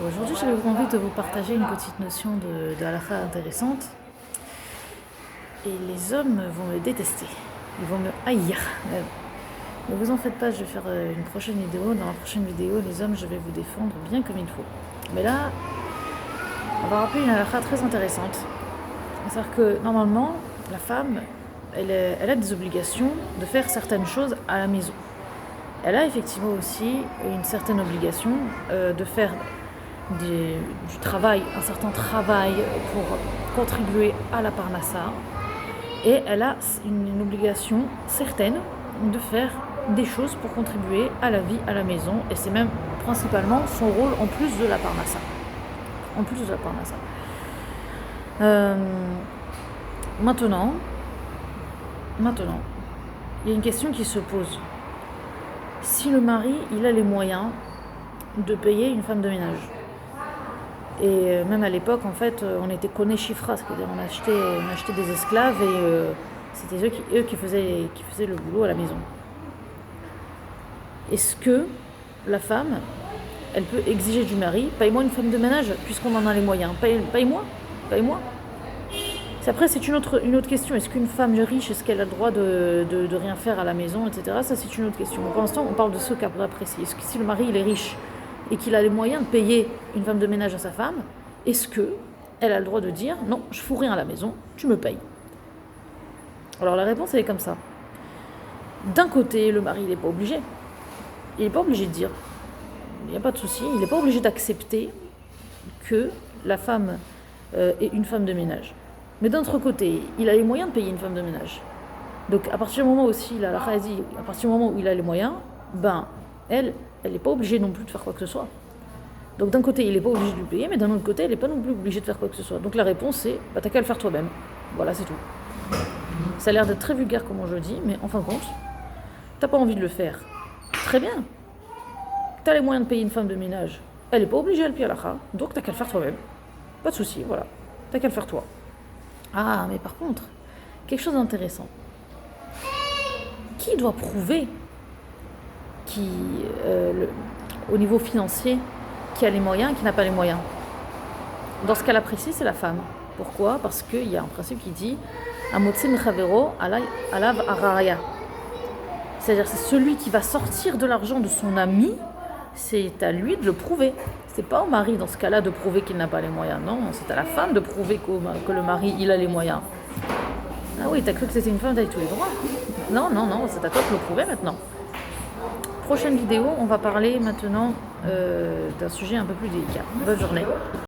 Aujourd'hui, j'avais envie de vous partager une petite notion de halakha intéressante. Et les hommes vont me détester. Ils vont me haïr. Ne vous en faites pas, je vais faire une prochaine vidéo. Dans la prochaine vidéo, les hommes, je vais vous défendre bien comme il faut. Mais là, on va rappeler une halakha très intéressante. C'est-à-dire que normalement, la femme, elle a des obligations de faire certaines choses à la maison. Elle a effectivement aussi une certaine obligation de faire du travail, un certain travail pour contribuer à la parnassa. Et elle a une obligation certaine de faire des choses pour contribuer à la vie à la maison. Et c'est même principalement son rôle en plus de la parnassa. En plus de la parnassa. Maintenant, il y a une question qui se pose. Si le mari, il a les moyens de payer une femme de ménage, et même à l'époque, en fait, on était conné chifra, c'est-à-dire on achetait des esclaves et c'était eux qui faisaient le boulot à la maison. Est-ce que la femme, elle peut exiger du mari, paye-moi une femme de ménage, puisqu'on en a les moyens, paye-moi. Après, c'est une autre question. Est-ce qu'une femme riche, est-ce qu'elle a le droit de rien faire à la maison, etc. Ça, c'est une autre question. Pour l'instant, on parle de ce cas précis. Est-ce que si le mari, il est riche et qu'il a les moyens de payer une femme de ménage à sa femme, est-ce qu'elle a le droit de dire « Non, je fous rien à la maison, tu me payes ». Alors, la réponse, elle est comme ça. D'un côté, le mari, il n'est pas obligé. Il n'est pas obligé de dire. Il n'y a pas de souci. Il n'est pas obligé d'accepter que la femme est une femme de ménage. Mais d'un autre côté, il a les moyens de payer une femme de ménage. Donc à partir du moment aussi, à partir du moment où il a les moyens, elle n'est pas obligée non plus de faire quoi que ce soit. Donc d'un côté, il n'est pas obligé de lui payer, mais d'un autre côté, elle n'est pas non plus obligée de faire quoi que ce soit. Donc la réponse c'est, t'as qu'à le faire toi-même. Voilà, c'est tout. Ça a l'air d'être très vulgaire comme je dis, mais en fin de compte, t'as pas envie de le faire. Très bien. T'as les moyens de payer une femme de ménage. Elle n'est pas obligée à le payer à l'akha, donc t'as qu'à le faire toi-même. Pas de souci, voilà. T'as qu'à le faire toi. Ah, mais par contre, quelque chose d'intéressant. Qui doit prouver au niveau financier qui a les moyens et qui n'a pas les moyens? Dans ce cas-là précis, c'est la femme. Pourquoi? Parce qu'il y a un principe qui dit Amotse mechavero alav araya. C'est-à-dire c'est celui qui va sortir de l'argent de son ami, c'est à lui de le prouver. C'est pas au mari dans ce cas-là de prouver qu'il n'a pas les moyens. Non, c'est à la femme de prouver que le mari il a les moyens. Ah oui, t'as cru que c'était une femme avec tous les droits? Non, c'est à toi de le prouver maintenant. Prochaine vidéo, on va parler maintenant d'un sujet un peu plus délicat. Bonne journée.